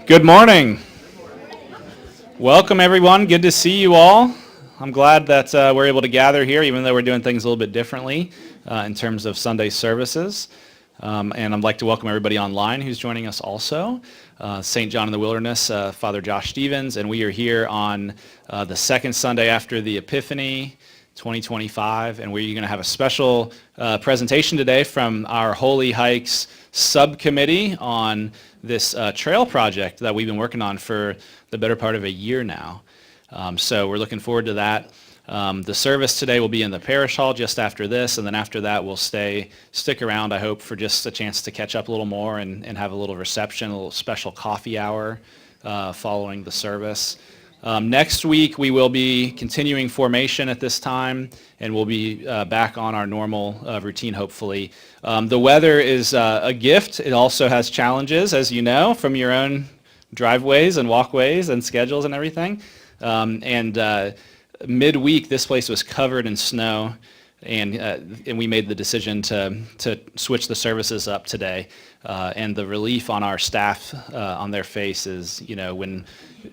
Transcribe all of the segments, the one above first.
Good morning. Welcome, everyone. Good to see you all. I'm glad that we're able to gather here, even though we're doing things a little bit differently in terms of Sunday services. And I'd like to welcome everybody online who's joining us also. St. John in the Wilderness, Father Josh Stevens, and we are here on the second Sunday after the Epiphany, 2025, and we're going to have a special presentation today from our Holy Hikes subcommittee on this trail project that we've been working on for the better part of a year now. So we're looking forward to that. The service today will be in the parish hall just after this, and then after that we'll stick around, I hope, for just a chance to catch up a little more and have a little reception, a little special coffee hour following the service. Next week we will be continuing formation at this time, and we'll be back on our normal routine, hopefully. The weather is a gift. It also has challenges, as you know, from your own driveways and walkways and schedules and everything. Midweek, this place was covered in snow, and we made the decision to switch the services up today. And the relief on our staff, on their faces, when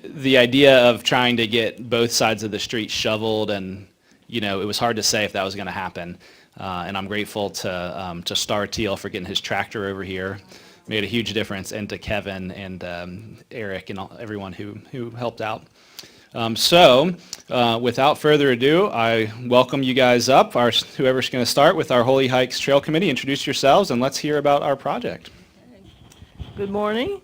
the idea of trying to get both sides of the street shoveled, and it was hard to say if that was going to happen. And I'm grateful to Star Teal for getting his tractor over here. Made a huge difference, and to Kevin and Eric and everyone who helped out. So, without further ado, I welcome you guys up. Whoever's going to start with our Holy Hikes Trail Committee, introduce yourselves, and let's hear about our project. Good morning.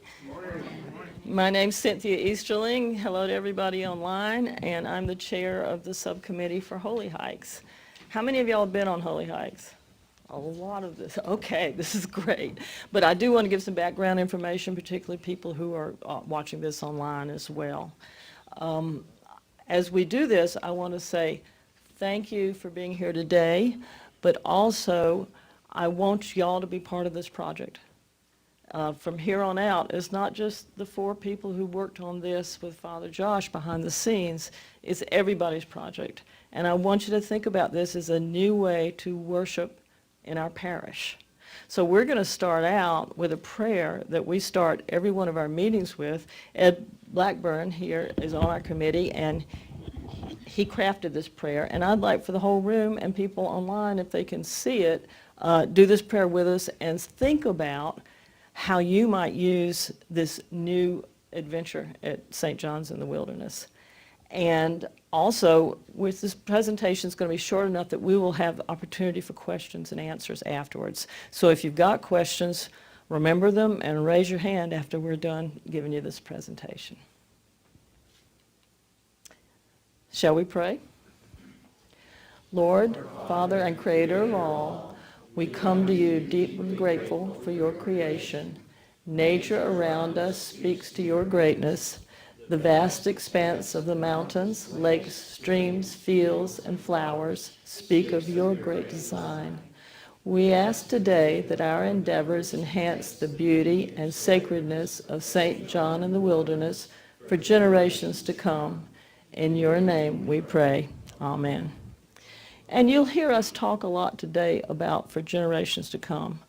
My name's Cynthia Easterling. Hello to everybody online, and I'm the chair of the subcommittee for Holy Hikes. How many of y'all have been on Holy Hikes? A lot of this. Okay, this is great. But I do want to give some background information, particularly people who are watching this online as well. As we do this, I want to say thank you for being here today, but also I want y'all to be part of this project. From here on out, it's not just the 4 people who worked on this with Father Josh behind the scenes, it's everybody's project. And I want you to think about this as a new way to worship in our parish. So we're going to start out with a prayer that we start every one of our meetings with. Ed Blackburn here is on our committee, and he crafted this prayer. And I'd like for the whole room and people online, if they can see it, do this prayer with us and think about how you might use this new adventure at St. John's in the Wilderness. And also, with this presentation, it's going to be short enough that we will have opportunity for questions and answers afterwards. So if you've got questions, remember them and raise your hand after we're done giving you this presentation. Shall we pray? Lord, Father, and Creator of all, we come to you deeply grateful for your creation. Nature around us speaks to your greatness. The vast expanse of the mountains, lakes, streams, fields, and flowers speak of your great design. We ask today that our endeavors enhance the beauty and sacredness of St. John in the Wilderness for generations to come. In your name we pray. Amen. And you'll hear us talk a lot today about for generations to come.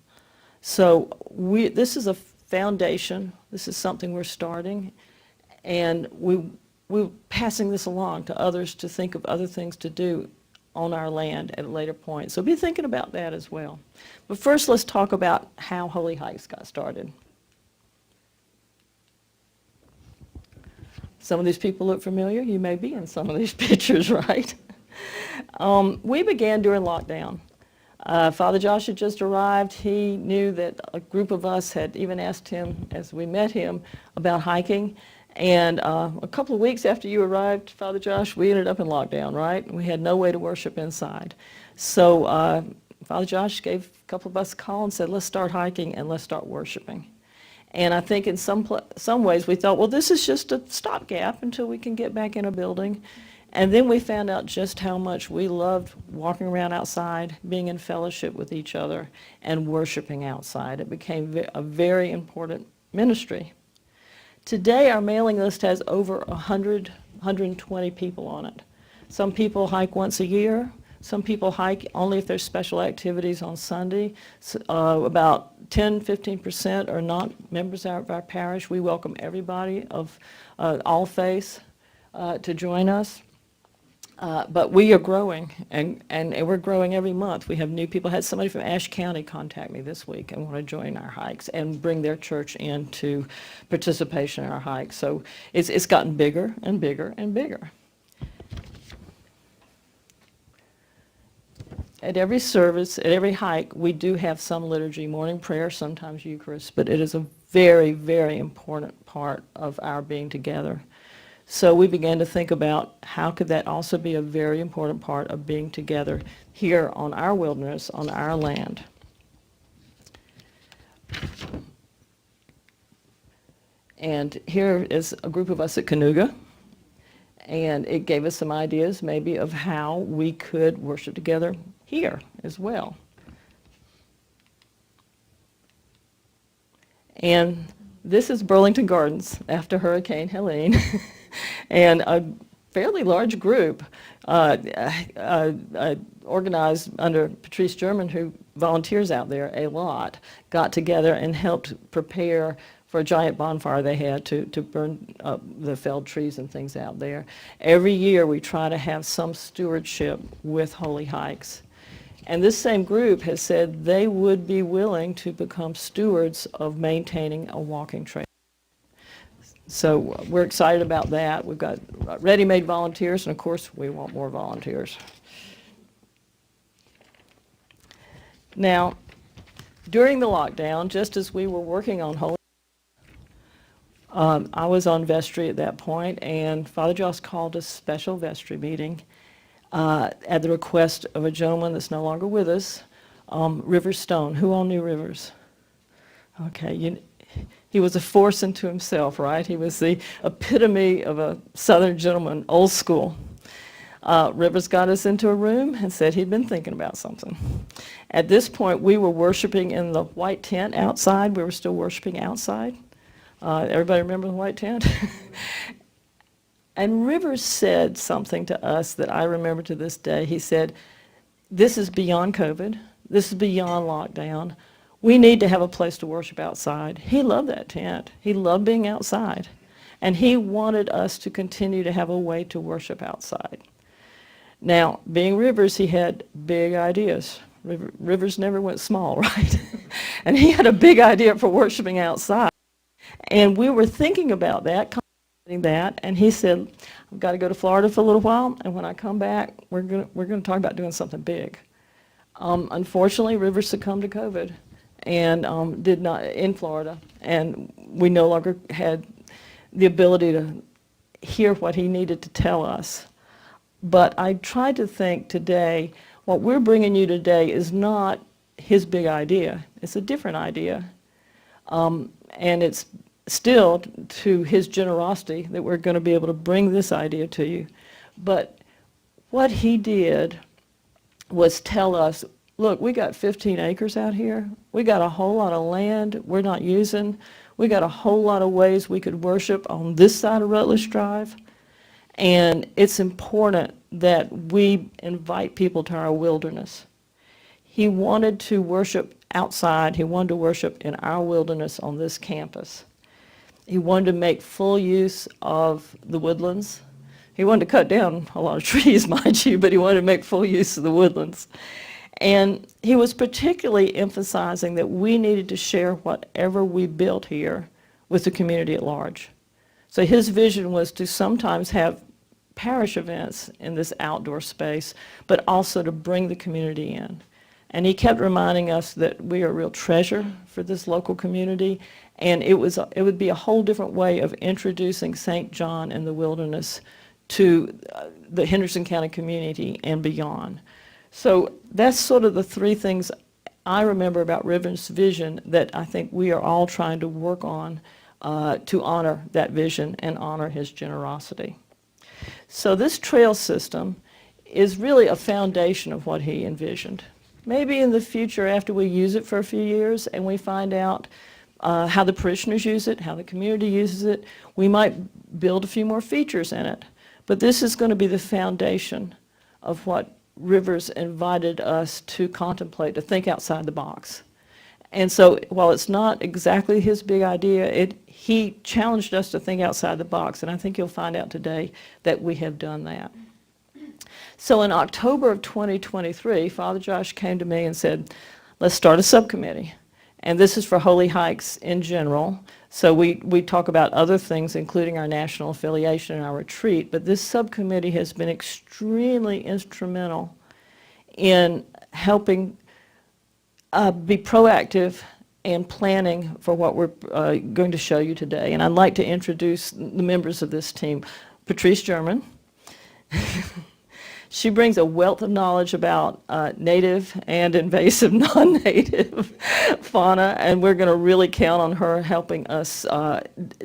So this is a foundation. This is something we're starting. And we're passing this along to others to think of other things to do on our land at a later point. So be thinking about that as well. But first, let's talk about how Holy Hikes got started. Some of these people look familiar. You may be in some of these pictures, right? We began during lockdown. Father Josh had just arrived. He knew that a group of us had even asked him, as we met him, about hiking. And a couple of weeks after you arrived, Father Josh, we ended up in lockdown, right? We had no way to worship inside. So Father Josh gave a couple of us a call and said, let's start hiking and let's start worshiping. And I think in some ways we thought, well, this is just a stopgap until we can get back in a building. And then we found out just how much we loved walking around outside, being in fellowship with each other, and worshiping outside. It became a very important ministry. Today, our mailing list has over 120 people on it. Some people hike once a year. Some people hike only if there's special activities on Sunday. About 10-15% are not members of our parish. We welcome everybody of all faiths to join us. But we are growing, and we're growing every month. We have new people. I had somebody from Ashe County contact me this week and want to join our hikes and bring their church into participation in our hikes. So it's gotten bigger and bigger and bigger. At every service, at every hike, we do have some liturgy, morning prayer, sometimes Eucharist, but it is a very, very important part of our being together. So we began to think about how could that also be a very important part of being together here on our wilderness, on our land. And here is a group of us at Kanuga, and it gave us some ideas maybe of how we could worship together here as well. And this is Burlington Gardens after Hurricane Helene. And a fairly large group organized under Patrice German, who volunteers out there a lot, got together and helped prepare for a giant bonfire they had to burn up the felled trees and things out there. Every year we try to have some stewardship with Holy Hikes. And this same group has said they would be willing to become stewards of maintaining a walking trail. So we're excited about that. We've got ready-made volunteers, and of course we want more volunteers. Now, during the lockdown, just as we were working on Holy, I was on vestry at that point, and Father Joss called a special vestry meeting at the request of a gentleman that's no longer with us, Rivers Stone. Who all knew Rivers? Okay, he was a force unto himself, right? He was the epitome of a Southern gentleman, old school. Rivers got us into a room and said he'd been thinking about something. At this point, we were worshiping in the white tent outside. We were still worshiping outside. Everybody remember the white tent? And Rivers said something to us that I remember to this day. He said, this is beyond COVID. This is beyond lockdown. We need to have a place to worship outside. He loved that tent. He loved being outside. And he wanted us to continue to have a way to worship outside. Now, being Rivers, he had big ideas. Rivers never went small, right? And he had a big idea for worshiping outside. And we were thinking about that, and he said, I've got to go to Florida for a little while, and when I come back, we're going to talk about doing something big. Unfortunately, Rivers succumbed to COVID and did not in Florida, and we no longer had the ability to hear what he needed to tell us. But I tried to think today, what we're bringing you today is not his big idea. It's a different idea. And it's still to his generosity that we're going to be able to bring this idea to you. But what he did was tell us, look, we got 15 acres out here. We got a whole lot of land we're not using. We got a whole lot of ways we could worship on this side of Rutledge Drive. And it's important that we invite people to our wilderness. He wanted to worship outside. He wanted to worship in our wilderness on this campus. He wanted to make full use of the woodlands. He wanted to cut down a lot of trees, mind you, but he wanted to make full use of the woodlands. And he was particularly emphasizing that we needed to share whatever we built here with the community at large. So his vision was to sometimes have parish events in this outdoor space, but also to bring the community in. And he kept reminding us that we are a real treasure for this local community, and it would be a whole different way of introducing St. John and the wilderness to the Henderson County community and beyond. So that's sort of the three things I remember about Rivers' vision that I think we are all trying to work on to honor that vision and honor his generosity. So this trail system is really a foundation of what he envisioned. Maybe in the future, after we use it for a few years and we find out how the parishioners use it, how the community uses it, we might build a few more features in it. But this is going to be the foundation of what Rivers invited us to contemplate, to think outside the box. And so while it's not exactly his big idea, he challenged us to think outside the box, and I think you'll find out today that we have done that. So in October of 2023, Father Josh came to me and said, let's start a subcommittee. And this is for Holy Hikes in general. So we talk about other things, including our national affiliation and our retreat, but this subcommittee has been extremely instrumental in helping be proactive and planning for what we're going to show you today. And I'd like to introduce the members of this team. Patrice German. She brings a wealth of knowledge about native and invasive non-native fauna, and we're going to really count on her helping us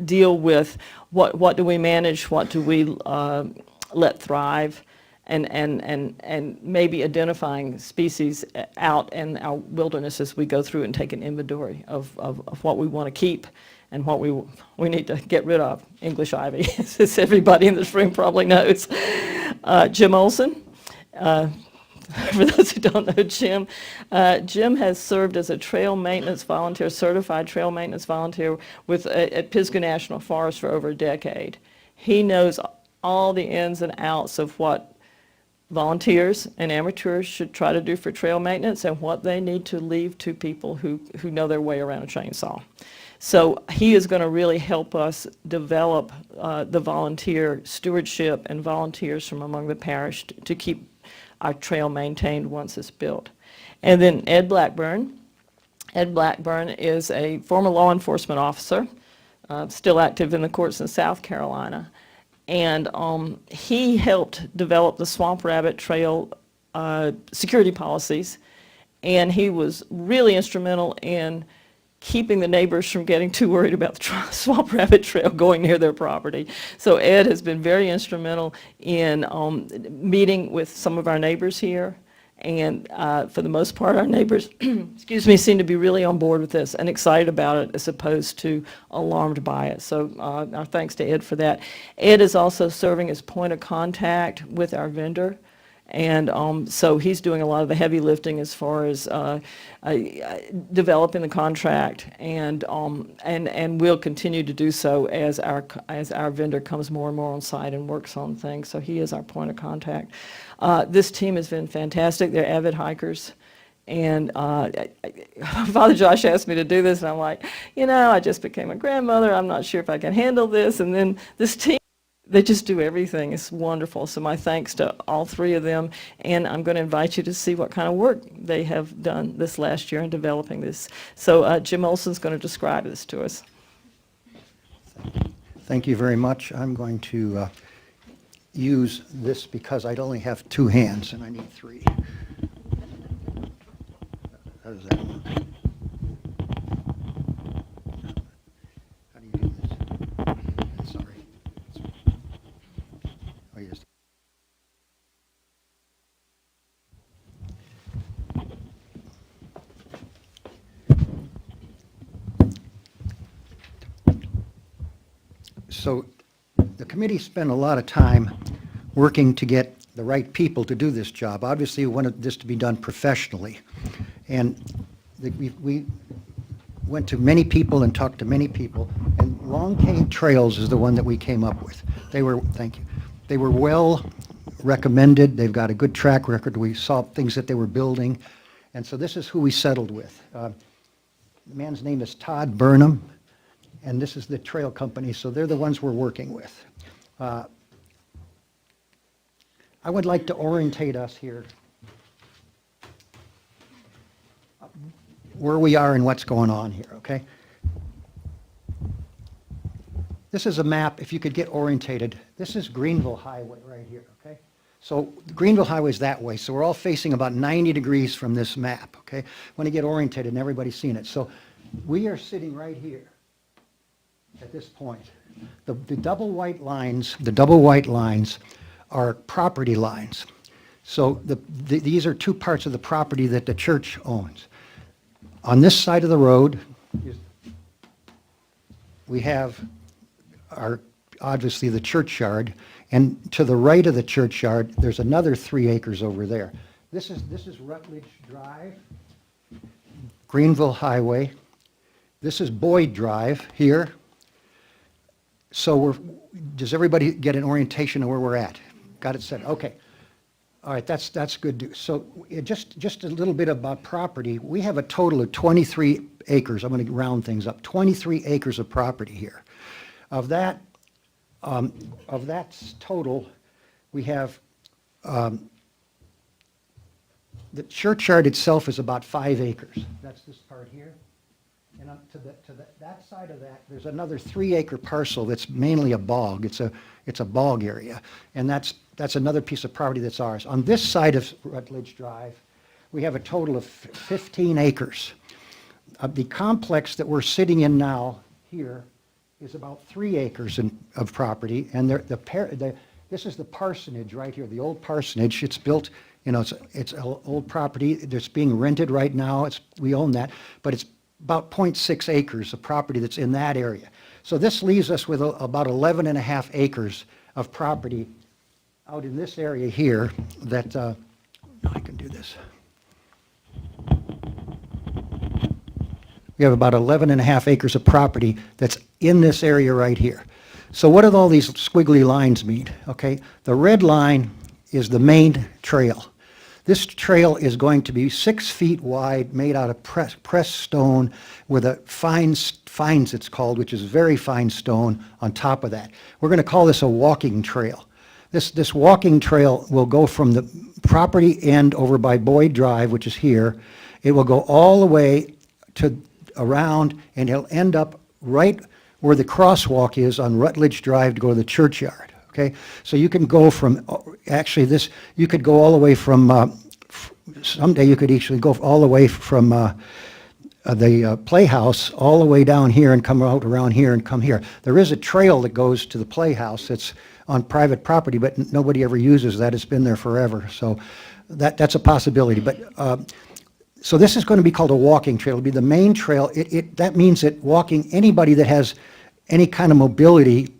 deal with what do we manage, what do we let thrive, and maybe identifying species out in our wilderness as we go through and take an inventory of what we want to keep and what we need to get rid of. English ivy, as everybody in this room probably knows. Jim Olson. For those who don't know Jim, Jim has served as a trail maintenance volunteer, certified trail maintenance volunteer at Pisgah National Forest for over a decade. He knows all the ins and outs of what volunteers and amateurs should try to do for trail maintenance and what they need to leave to people who know their way around a chainsaw. So he is going to really help us develop the volunteer stewardship and volunteers from among the parish to keep our trail maintained once it's built. And then Ed Blackburn. Ed Blackburn is a former law enforcement officer, still active in the courts in South Carolina. And he helped develop the Swamp Rabbit Trail security policies. And he was really instrumental in keeping the neighbors from getting too worried about the Swamp Rabbit Trail going near their property. So Ed has been very instrumental in meeting with some of our neighbors here. And for the most part, our neighbors, excuse me, seem to be really on board with this and excited about it as opposed to alarmed by it. So our thanks to Ed for that. Ed is also serving as point of contact with our vendor. And so he's doing a lot of the heavy lifting as far as developing the contract, and will continue to do so as our vendor comes more and more on site and works on things. So he is our point of contact. This team has been fantastic. They're avid hikers. And Father Josh asked me to do this, and I'm like, I just became a grandmother. I'm not sure if I can handle this. And then this team, they just do everything. It's wonderful. So my thanks to all three of them. And I'm going to invite you to see what kind of work they have done this last year in developing this. So Jim Olson's going to describe this to us. Thank you very much. I'm going to use this because I only have two hands and I need three. How does that work? How do you do this? Sorry. Oh, yes. So the committee spent a lot of time working to get the right people to do this job. Obviously, we wanted this to be done professionally. And we went to many people and talked to many people, and Long Cane Trails is the one that we came up with. Thank you. They were well recommended. They've got a good track record. We saw things that they were building. And so this is who we settled with. The man's name is Todd Burnham, and this is the trail company, so they're the ones we're working with. I would like to orientate us here where we are and what's going on here, okay? This is a map, if you could get orientated. This is Greenville Highway right here, okay? So Greenville Highway is that way, so we're all facing about 90 degrees from this map, okay? Want to get orientated and everybody's seeing it. So we are sitting right here at this point. The double white lines are property lines. So these are two parts of the property that the church owns. On this side of the road, we have obviously the churchyard, and to the right of the churchyard, there's another 3 acres over there. This is Rutledge Drive. Greenville Highway. This is Boyd Drive here. So does everybody get an orientation of where we're at? Got it set, okay. All right, that's good. So just a little bit about property. We have a total of 23 acres. I'm going to round things up. 23 acres of property here. Of that total, we have, the churchyard itself is about 5 acres. That's this part here. And up to that side of that, there's another 3-acre parcel that's mainly a bog. It's a bog area. And that's another piece of property that's ours. On this side of Rutledge Drive, we have a total of 15 acres. The complex that we're sitting in now here is about 3 acres of property. And this is the parsonage right here, the old parsonage. It's built, it's an old property that's being rented right now. We own that, but it's about 0.6 acres of property that's in that area. So this leaves us with about 11.5 acres of property out in this area here that, I can do this. We have about 11.5 acres of property that's in this area right here. So what do all these squiggly lines mean? Okay, the red line is the main trail. This trail is going to be 6 feet wide, made out of pressed stone with a fines it's called, which is very fine stone on top of that. We're going to call this a walking trail. This walking trail will go from the property end over by Boyd Drive, which is here. It will go all the way to around, and it'll end up right where the crosswalk is on Rutledge Drive to go to the churchyard. Okay, so you can go from, actually you could go all the way from, someday you could actually go all the way from the Playhouse all the way down here and come out around here and come here. There is a trail that goes to the Playhouse that's on private property, but nobody ever uses that. It's been there forever, so that's a possibility. But so this is going to be called a walking trail. It'll be the main trail. That means that anybody that has any kind of mobility,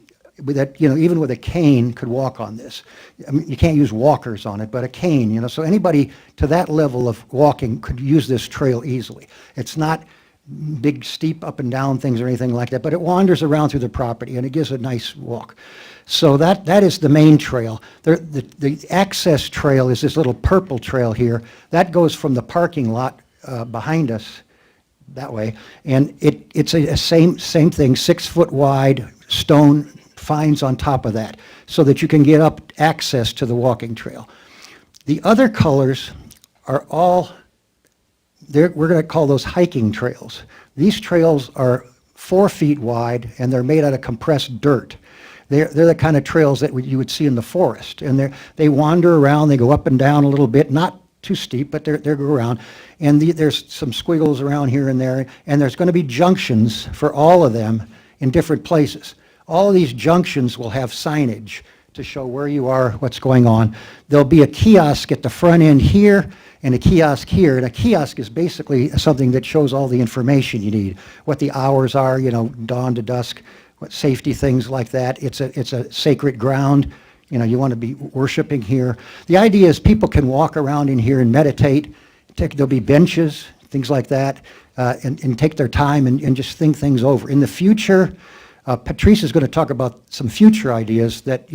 with that, even with a cane could walk on this. I mean, you can't use walkers on it, but a cane, so anybody to that level of walking could use this trail easily. It's not big steep up and down things or anything like that, but it wanders around through the property and it gives a nice walk. So that is the main trail. The access trail is this little purple trail here. That goes from the parking lot behind us that way, and it's a same thing, 6 foot wide stone fines on top of that, so that you can get up access to the walking trail. The other colors are all, we're going to call those hiking trails. These trails are 4 feet wide, and they're made out of compressed dirt. They're the kind of trails that you would see in the forest, and they wander around, they go up and down a little bit, not too steep, but they go around, and there's some squiggles around here and there, and there's going to be junctions for all of them in different places. All of these junctions will have signage to show where you are, what's going on. There'll be a kiosk at the front end here and a kiosk here. And a kiosk is basically something that shows all the information you need, what the hours are, dawn to dusk, what safety things like that. It's a sacred ground. You want to be worshiping here. The idea is people can walk around in here and meditate. There'll be benches, things like that, and take their time and just think things over. In the future, Patrice is going to talk about some future ideas that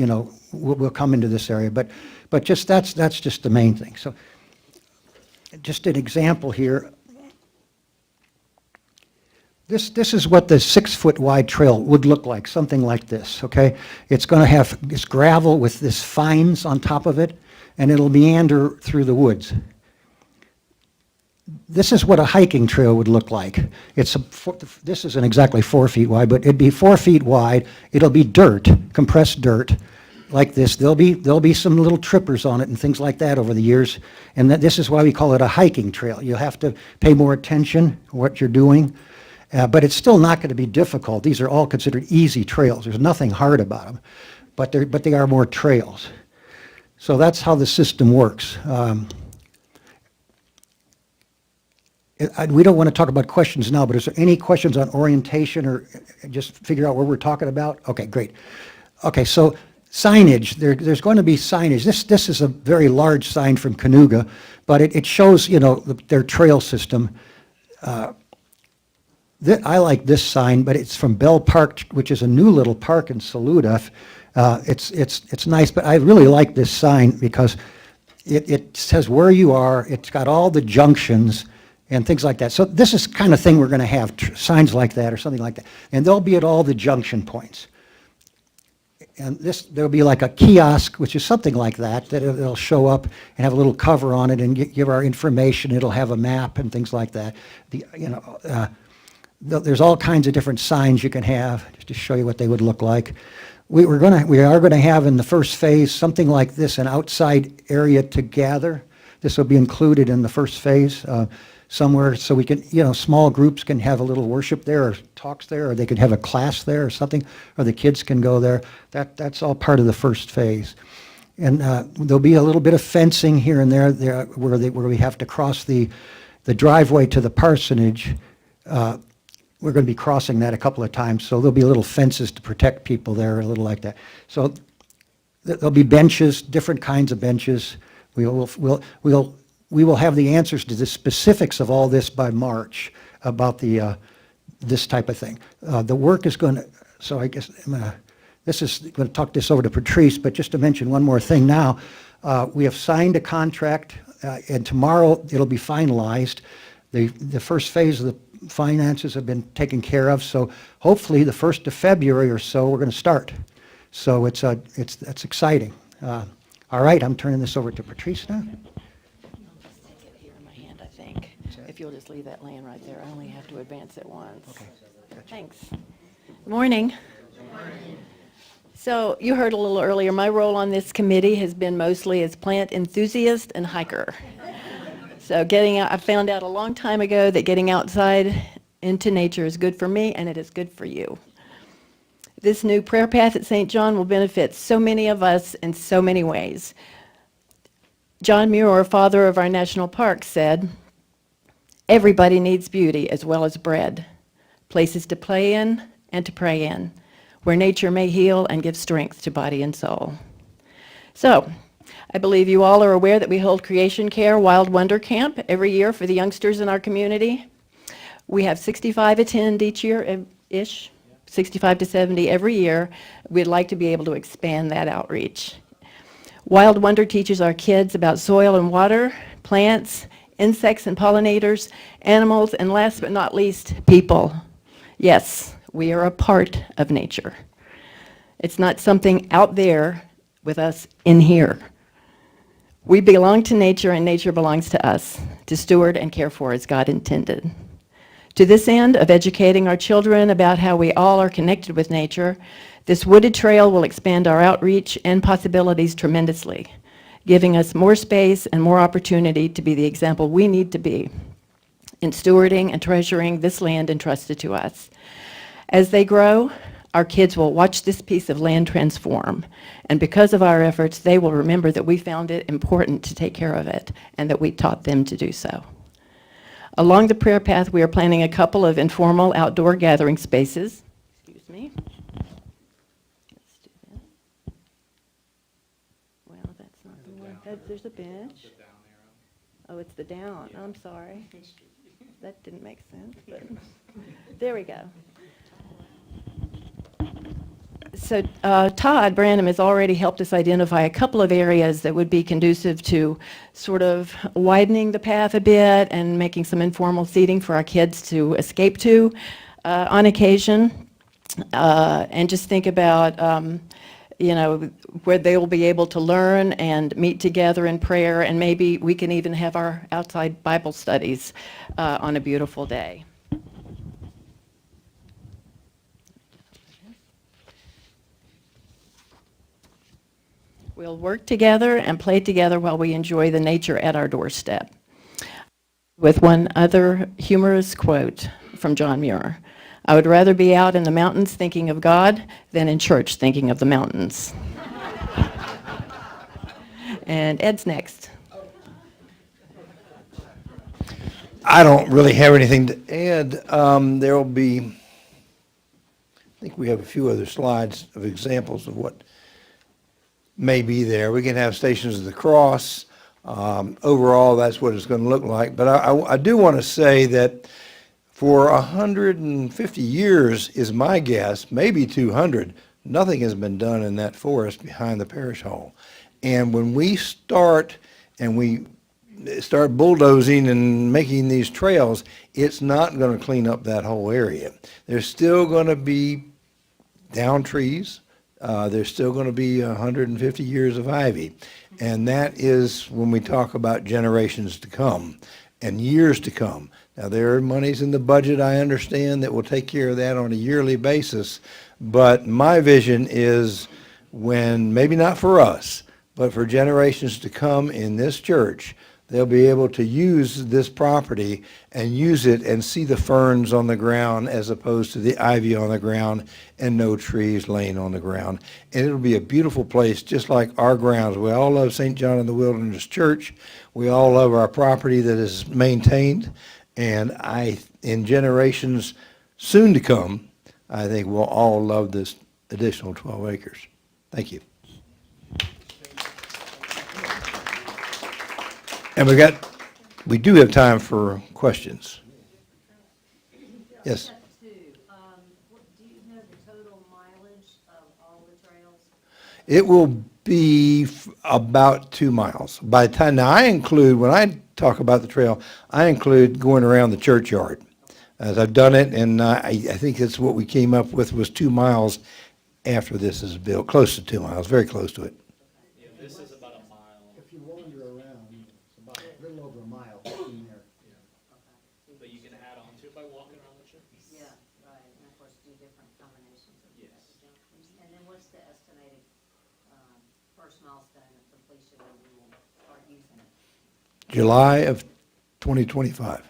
will come into this area, but just that's just the main thing. So, just an example here. This is what the 6 foot wide trail would look like, something like this. Okay, it's going to have this gravel with this fines on top of it, and it'll meander through the woods. This is what a hiking trail would look like. This isn't exactly 4 feet wide, but it'd be 4 feet wide. It'll be dirt, compressed dirt, like this. There'll be some little trippers on it and things like that over the years, and this is why we call it a hiking trail. You'll have to pay more attention to what you're doing, but it's still not going to be difficult. These are all considered easy trails. There's nothing hard about them, but they are more trails. So that's how the system works. We don't want to talk about questions now, but is there any questions on orientation or just figure out what we're talking about? Okay, great. Okay, so signage, there's going to be signage. This is a very large sign from Canuga, but it shows, their trail system. I like this sign, but it's from Bell Park, which is a new little park in Saluda. It's nice, but I really like this sign because it says where you are. It's got all the junctions and things like that. So this is the kind of thing we're going to have, signs like that or something like that. And they'll be at all the junction points. And there'll be like a kiosk, which is something like that, that it'll show up and have a little cover on it and give our information. It'll have a map and things like that. There's all kinds of different signs you can have, just to show you what they would look like. We are going to have in the first phase something like this, an outside area to gather. This will be included in the first phase somewhere, so we can, small groups can have a little worship there, or talks there, or they could have a class there or something, or the kids can go there. That's all part of the first phase. And there'll be a little bit of fencing here and there where we have to cross the driveway to the parsonage. We're going to be crossing that a couple of times, so there'll be little fences to protect people there, a little like that. So there'll be benches, different kinds of benches. We will have the answers to the specifics of all this by March about this type of thing. The work is going to, so I guess this is going to talk this over to Patrice, but just to mention one more thing now, we have signed a contract, and tomorrow it'll be finalized. The first phase of the finances have been taken care of, so hopefully the 1st of February or so we're going to start. So that's exciting. All right, I'm turning this over to Patrice now. Stick it here in my hand, I think. If you'll just leave that laying right there, I only have to advance it once. Okay, gotcha. Thanks. Good morning. So you heard a little earlier, my role on this committee has been mostly as plant enthusiast and hiker. So I found out a long time ago that getting outside into nature is good for me, and it is good for you. This new prayer path at St. John will benefit so many of us in so many ways. John Muir, father of our national park, said, "Everybody needs beauty as well as bread, places to play in and to pray in, where nature may heal and give strength to body and soul." So, I believe you all are aware that we hold Creation Care Wild Wonder Camp every year for the youngsters in our community. We have 65 attend each year-ish, 65 to 70 every year. We'd like to be able to expand that outreach. Wild Wonder teaches our kids about soil and water, plants, insects and pollinators, animals, and last but not least, people. Yes, we are a part of nature. It's not something out there with us in here. We belong to nature, and nature belongs to us, to steward and care for as God intended. To this end of educating our children about how we all are connected with nature, this wooded trail will expand our outreach and possibilities tremendously, giving us more space and more opportunity to be the example we need to be in stewarding and treasuring this land entrusted to us. As they grow, our kids will watch this piece of land transform, and because of our efforts, they will remember that we found it important to take care of it and that we taught them to do so. Along the prayer path, we are planning a couple of informal outdoor gathering spaces. Excuse me. Let's do that. Well, that's not the one. There's a bench. Oh, it's the down. I'm sorry. That didn't make sense, but there we go. So Todd Branham has already helped us identify a couple of areas that would be conducive to sort of widening the path a bit and making some informal seating for our kids to escape to on occasion. And just think about, where they will be able to learn and meet together in prayer, and maybe we can even have our outside Bible studies on a beautiful day. We'll work together and play together while we enjoy the nature at our doorstep. With one other humorous quote from John Muir: "I would rather be out in the mountains thinking of God than in church thinking of the mountains." And Ed's next. I don't really have anything to add. There will be, I think we have a few other slides of examples of what may be there. We can have Stations of the Cross. Overall, that's what it's going to look like. But I do want to say that For 150 years is my guess, maybe 200, nothing has been done in that forest behind the parish hall. And when we start bulldozing and making these trails, it's not going to clean up that whole area. There's still going to be down trees. There's still going to be 150 years of ivy. And that is when we talk about generations to come and years to come. Now, there are monies in the budget, I understand, that will take care of that on a yearly basis. But my vision is when, maybe not for us, but for generations to come in this church, they'll be able to use this property and use it and see the ferns on the ground as opposed to the ivy on the ground and no trees laying on the ground. And it'll be a beautiful place, just like our grounds. We all love St. John in the Wilderness Church. We all love our property that is maintained. And in generations soon to come, I think we'll all love this additional 12 acres. Thank you. And we do have time for questions. Yes. Do you know the total mileage of all the trails? It will be about 2 miles. By the time, now I include, when I talk about the trail, I include going around the churchyard. As I've done it, and I think that's what we came up with was 2 miles after this is built, close to 2 miles, very close to it. Yeah, this is about a mile, If you wander around, it's about a little over a mile in there. but you can add on to it by walking around the church. Yeah, right, and of course, do different combinations of Yes. And then what's the estimated, first milestone of completion when we will start using it? July of 2025.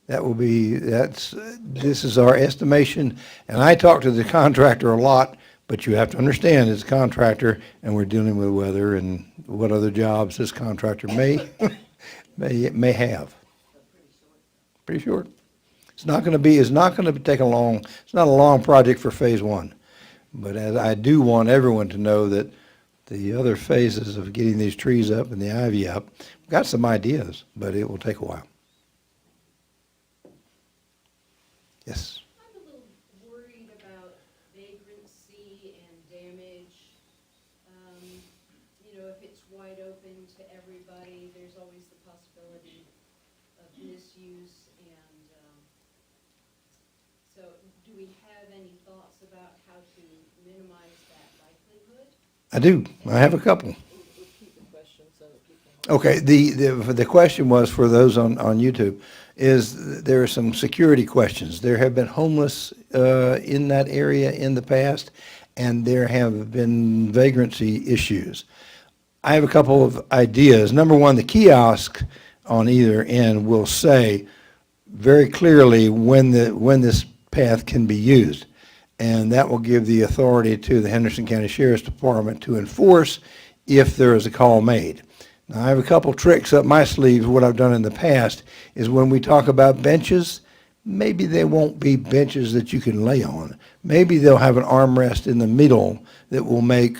That will be, this is our estimation, and I talk to the contractor a lot, but you have to understand, it's a contractor, and we're dealing with weather and what other jobs this contractor may have. Pretty short. It's not going to take it's not a long project for phase one. But as I do want everyone to know that the other phases of getting these trees up and the ivy up, we've got some ideas, but it will take a while. Yes. I'm a little worried about vagrancy and damage. If it's wide open to everybody, there's always the possibility of misuse. And so do we have any thoughts about how to minimize that likelihood? I do. I have a couple. Repeat the question so that people. Okay, the question was for those on YouTube, is there are some security questions. There have been homeless in that area in the past, and there have been vagrancy issues. I have a couple of ideas. Number one, the kiosk on either end will say very clearly when this path can be used. And that will give the authority to the Henderson County Sheriff's Department to enforce if there is a call made. Now, I have a couple tricks up my sleeve. What I've done in the past is when we talk about benches, maybe they won't be benches that you can lay on. Maybe they'll have an armrest in the middle that will make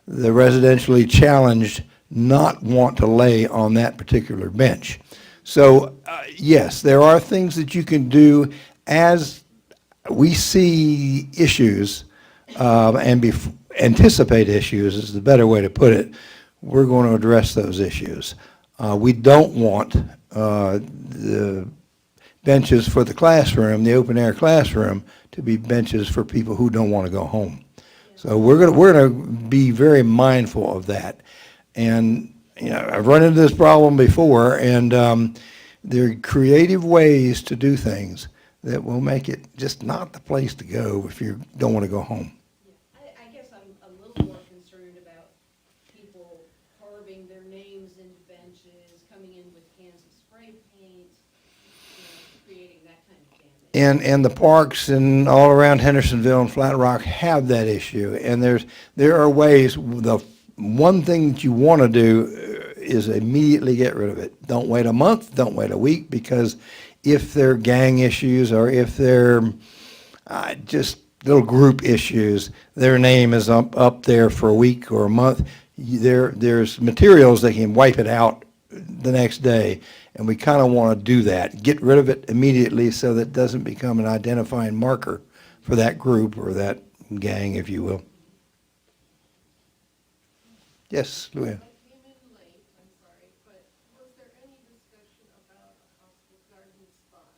the residentially challenged not want to lay on that particular bench. So, yes, there are things that you can do as we see issues and anticipate issues is the better way to put it. We're going to address those issues. We don't want the benches for the classroom, the open air classroom, to be benches for people who don't want to go home. So we're going to be very mindful of that. And I've run into this problem before, and there are creative ways to do things that will make it just not the place to go if you don't want to go home. I guess I'm a little more concerned about people carving their names into benches, coming in with cans of spray paint, creating that kind of damage. And the parks and all around Hendersonville and Flat Rock have that issue. And there are ways, the one thing that you want to do is immediately get rid of it. Don't wait a month, don't wait a week, because if there are gang issues or if they're just little group issues, their name is up there for a week or a month. There's materials that can wipe it out the next day. And we kind of want to do that, get rid of it immediately so that it doesn't become an identifying marker for that group or that gang, if you will. Yes, Luann? I came in late, I'm sorry, but was there any discussion about a possible garden spot?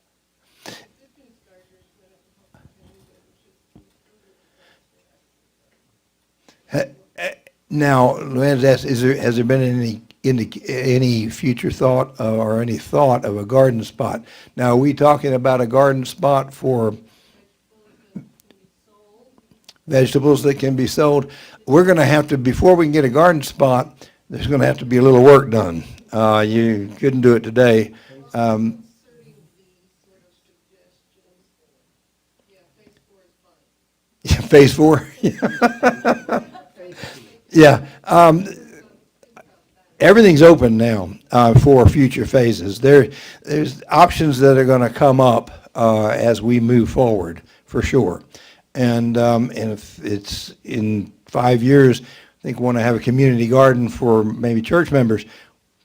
Existing gardeners went up and helped the family, but it was just Now, Luann's asked, has there been any future thought or any thought of a garden spot? Now, are we talking about a garden spot for vegetables that can be sold? We're going to have to, before we can get a garden spot, there's going to have to be a little work done. You couldn't do it today. inserting these sort of suggestions. Yeah, phase 4 is fine. Phase 4? Yeah. Everything's open now for future phases. There's options that are going to come up as we move forward, for sure. And if it's in 5 years, I think we want to have a community garden for maybe church members,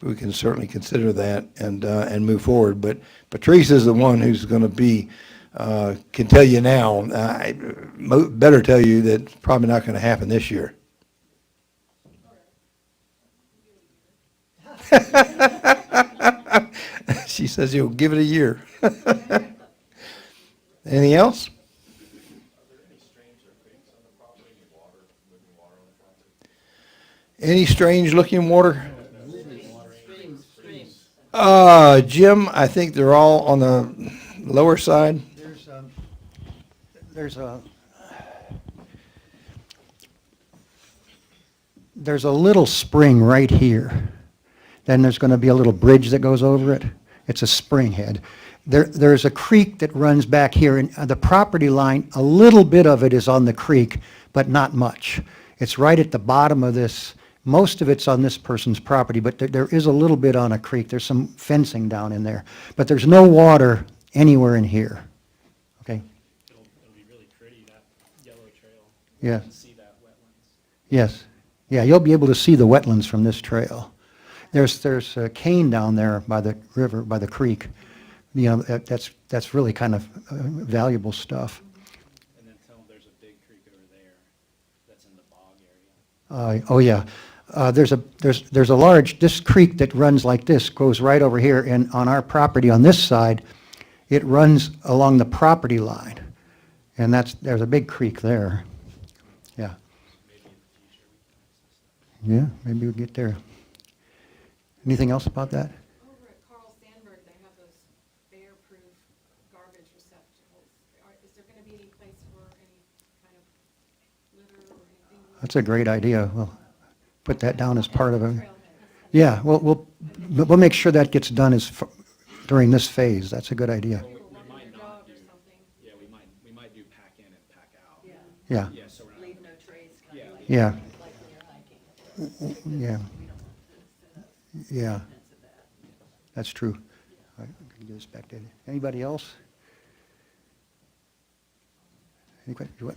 we can certainly consider that and move forward. But Patrice is the one who's going to be, can tell you now, better tell you that it's probably not going to happen this year. She says you'll give it a year. Anything else? Any strange looking water? Jim, I think they're all on the lower side. There's a little spring right here. Then there's going to be a little bridge that goes over it. It's a spring head. There's a creek that runs back here, and the property line, a little bit of it is on the creek, but not much. It's right at the bottom of this. Most of it's on this person's property, but there is a little bit on a creek. There's some fencing down in there. But there's no water anywhere in here. Okay? It'll be really pretty, that yellow trail. Yeah. You can see that wetlands. Yes. Yeah, you'll be able to see the wetlands from this trail. There's a cane down there by the river, by the creek. You know, that's really kind of valuable stuff. And then tell them there's a big creek over there that's in the bog area. Oh, yeah. There's a large, this creek that runs like this goes right over here, and on our property on this side, it runs along the property line. And there's a big creek there. Yeah. Yeah, maybe we'll get there. Anything else about that? Over at Carl Sandburg, they have those bear-proof garbage receptacles. Is there going to be any place for any kind of litter or anything? That's a great idea. We'll put that down as part of it. Yeah, we'll make sure that gets done during this phase. That's a good idea. Or walk your dog or something. Yeah, we might do pack in and pack out. Yeah, Yeah, so we're not. Leave no trace, kind of like, yeah, like when you're hiking. yeah. Yeah, that's true. All right, we can give this back to anybody else?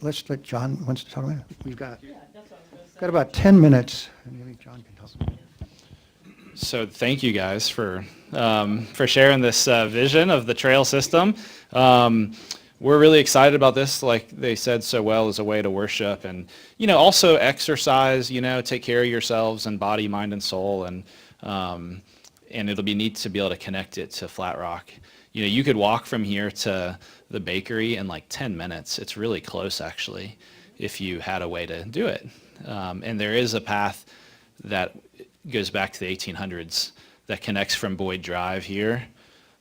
Let's let John wants to talk about it. We've got about 10 minutes. And maybe John can help. So thank you guys for sharing this vision of the trail system. We're really excited about this, like they said so well, as a way to worship and, also exercise, take care of yourselves and body, mind, and soul. And it'll be neat to be able to connect it to Flat Rock. You could walk from here to the bakery in like 10 minutes. It's really close, actually, if you had a way to do it. And there is a path that goes back to the 1800s that connects from Boyd Drive here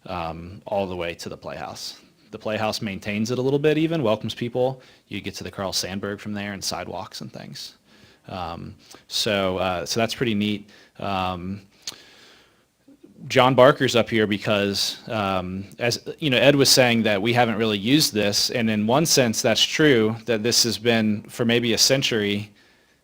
all the way to the Playhouse. The Playhouse maintains it a little bit even, welcomes people. You get to the Carl Sandburg from there and sidewalks and things. So that's pretty neat. John Barker's up here because, as Ed was saying, that we haven't really used this, and in one sense that's true, that this has been, for maybe a century,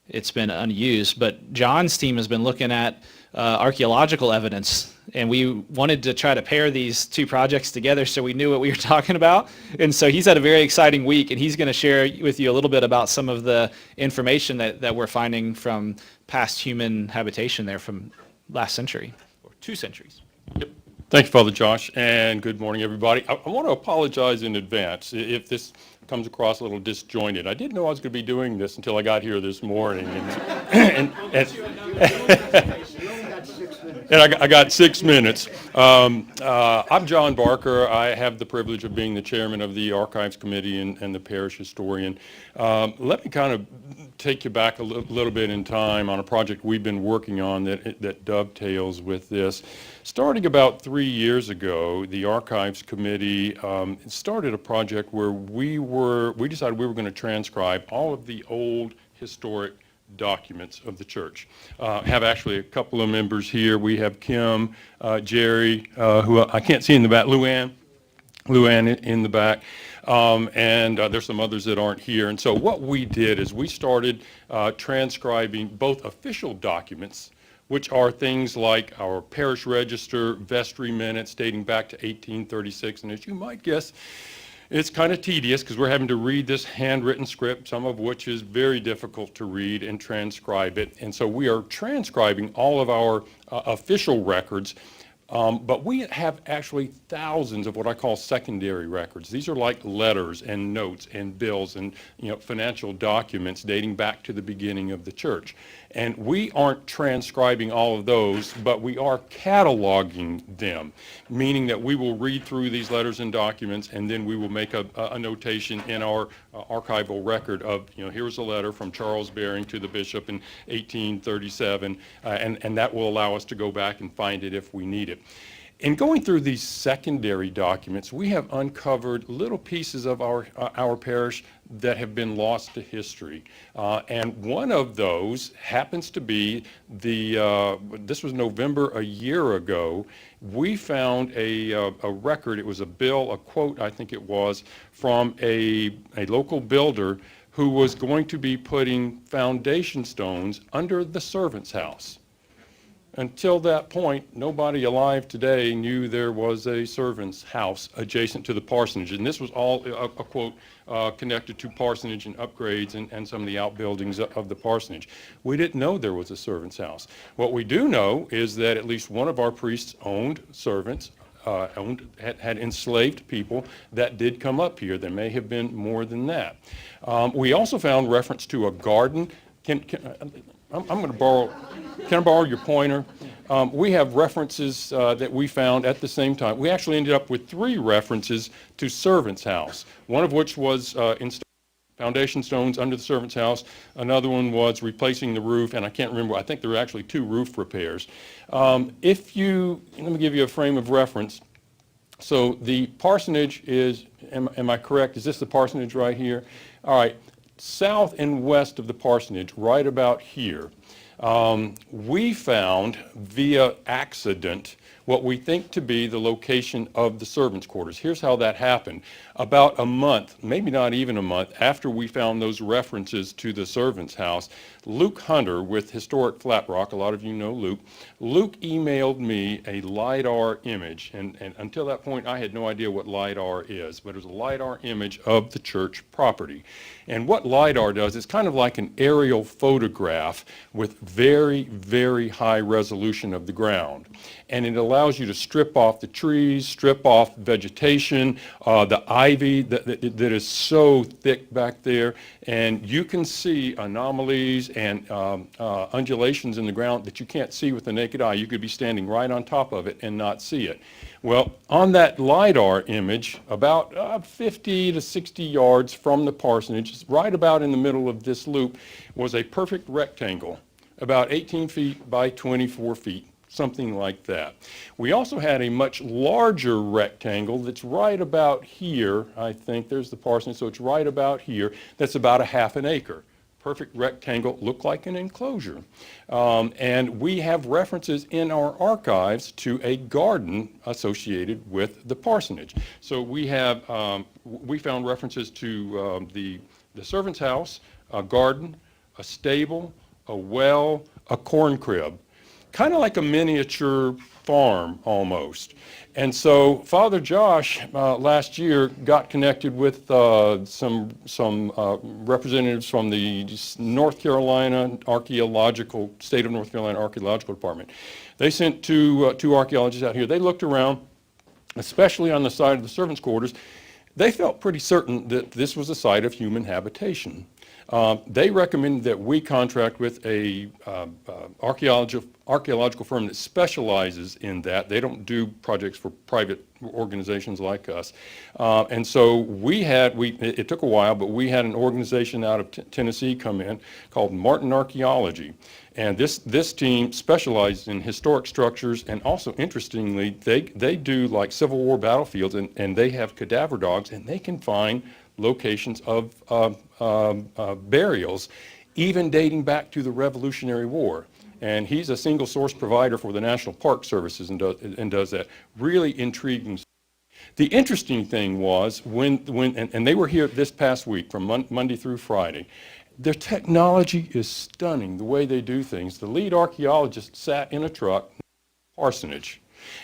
it's been unused, but John's team has been looking at archaeological evidence, and we wanted to try to pair these two projects together so we knew what we were talking about. And so he's had a very exciting week, and he's going to share with you a little bit about some of the information that we're finding from past human habitation there from last century. 2 centuries. Yep. Thank you, Father Josh, and good morning, everybody. I want to apologize in advance if this comes across a little disjointed. I didn't know I was going to be doing this until I got here this morning. And I got 6 minutes. I'm John Barker. I have the privilege of being the chairman of the Archives Committee and the parish historian. Let me kind of take you back a little bit in time on a project we've been working on that dovetails with this. Starting about 3 years ago, the Archives Committee started a project where we decided we were going to transcribe all of the old historic documents of the church. Have actually a couple of members here. We have Kim, Jerry, who I can't see in the back, Luann in the back, and there's some others that aren't here. And so what we did is we started transcribing both official documents, which are things like our parish register, vestry minutes dating back to 1836, and as you might guess, it's kind of tedious because we're having to read this handwritten script, some of which is very difficult to read and transcribe it. And so we are transcribing all of our official records, but we have actually thousands of what I call secondary records. These are like letters and notes and bills and financial documents dating back to the beginning of the church. And we aren't transcribing all of those, but we are cataloging them, meaning that we will read through these letters and documents, and then we will make a notation in our archival record of, here's a letter from Charles Baring to the bishop in 1837, and that will allow us to go back and find it if we need it. In going through these secondary documents, we have uncovered little pieces of our parish that have been lost to history. And one of those happens to be this was November a year ago, we found a record, it was a bill, a quote I think it was, from a local builder who was going to be putting foundation stones under the servant's house. Until that point, nobody alive today knew there was a servant's house adjacent to the parsonage. And this was all a quote connected to parsonage and upgrades and some of the outbuildings of the parsonage. We didn't know there was a servant's house. What we do know is that at least one of our priests owned servants, had enslaved people that did come up here. There may have been more than that. We also found reference to a garden. I'm going to borrow, can I borrow your pointer? We have references that we found at the same time. We actually ended up with 3 references to servant's house, one of which was foundation stones under the servant's house. Another one was replacing the roof, and I can't remember, I think there were actually 2 roof repairs. Let me give you a frame of reference. So the parsonage is, am I correct? Is this the parsonage right here? All right. South and west of the parsonage, right about here, we found via accident what we think to be the location of the servants' quarters. Here's how that happened. About a month, maybe not even a month, after we found those references to the servants' house, Luke Hunter with Historic Flat Rock, a lot of you know Luke, Luke emailed me a LiDAR image, and until that point I had no idea what LiDAR is, but it was a LiDAR image of the church property. And what LiDAR does is kind of like an aerial photograph with very, very high resolution of the ground. And it allows you to strip off the trees, strip off vegetation, the ivy that is so thick back there, and you can see anomalies and undulations in the ground that you can't see with the naked eye. You could be standing right on top of it and not see it. Well, on that LiDAR image, about 50 to 60 yards from the parsonage, right about in the middle of this loop, was a perfect rectangle, about 18 feet by 24 feet, something like that. We also had a much larger rectangle that's right about here, I think, there's the parsonage, so it's right about here, that's about a half an acre. Perfect rectangle, looked like an enclosure. And we have references in our archives to a garden associated with the parsonage. So we have, we found references to the servant's house, a garden, a stable, a well, a corn crib. kind of like a miniature farm almost. And so Father Josh last year got connected with some representatives from the state of North Carolina Archaeological Department. They sent two archaeologists out here. They looked around, especially on the side of the servants' quarters. They felt pretty certain that this was a site of human habitation. They recommended that we contract with a archaeological firm that specializes in that. They don't do projects for private organizations like us. And so it took a while, but we had an organization out of Tennessee come in called Martin Archaeology. And this team specializes in historic structures, and also, interestingly, they do like Civil War battlefields, and they have cadaver dogs, and they can find locations of burials, even dating back to the Revolutionary War. And he's a single source provider for the National Park Services and does that. Really intriguing. The interesting thing was and they were here this past week from Monday through Friday. Their technology is stunning, the way they do things. The lead archaeologist sat in a truck, parsonage,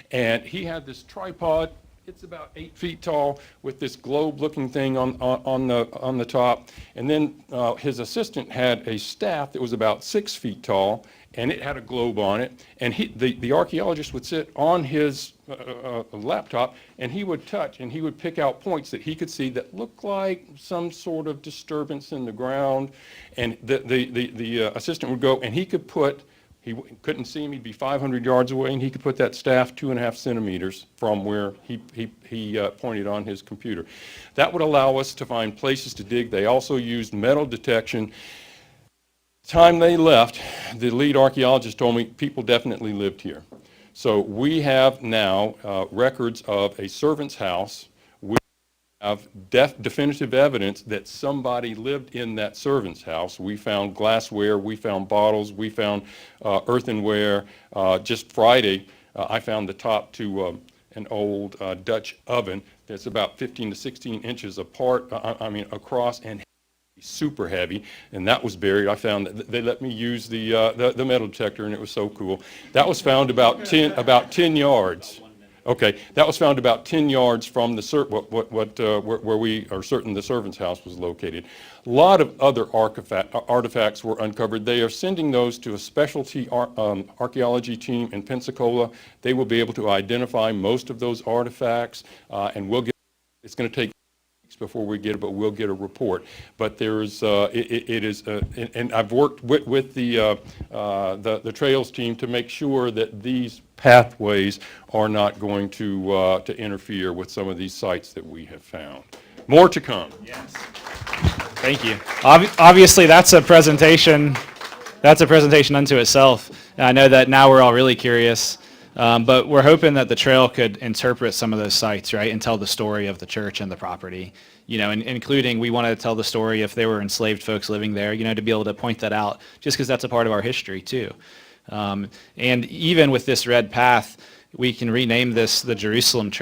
and he had this tripod. It's about 8 feet tall with this globe-looking thing on the top. And then his assistant had a staff that was about 6 feet tall, and it had a globe on it. And the archaeologist would sit on his laptop, and he would touch, and he would pick out points that he could see that looked like some sort of disturbance in the ground. And the assistant would go, and he couldn't see him, he'd be 500 yards away, and he could put that staff 2.5 centimeters from where he pointed on his computer. That would allow us to find places to dig. They also used metal detection. The time they left, the lead archaeologist told me people definitely lived here. So we have now records of a servant's house. We have definitive evidence that somebody lived in that servant's house. We found glassware, we found bottles, we found earthenware. Just Friday, I found the top to an old Dutch oven that's about 15 to 16 inches apart, across, and super heavy, and that was buried. I found that they let me use the metal detector, and it was so cool. That was found about 10 yards. Okay, that was found about 10 yards from where we are certain the servant's house was located. A lot of other artifacts were uncovered. They are sending those to a specialty archaeology team in Pensacola. They will be able to identify most of those artifacts, and it's going to take before we get it, but we'll get a report. But there's, and I've worked with the trails team to make sure that these pathways are not going to interfere with some of these sites that we have found. More to come. Yes. Thank you. Obviously, that's a presentation unto itself. And I know that now we're all really curious. But we're hoping that the trail could interpret some of those sites, right, and tell the story of the church and the property, and including we want to tell the story if there were enslaved folks living there, to be able to point that out, just because that's a part of our history too. And even with this red path, we can rename this the Jerusalem Trail.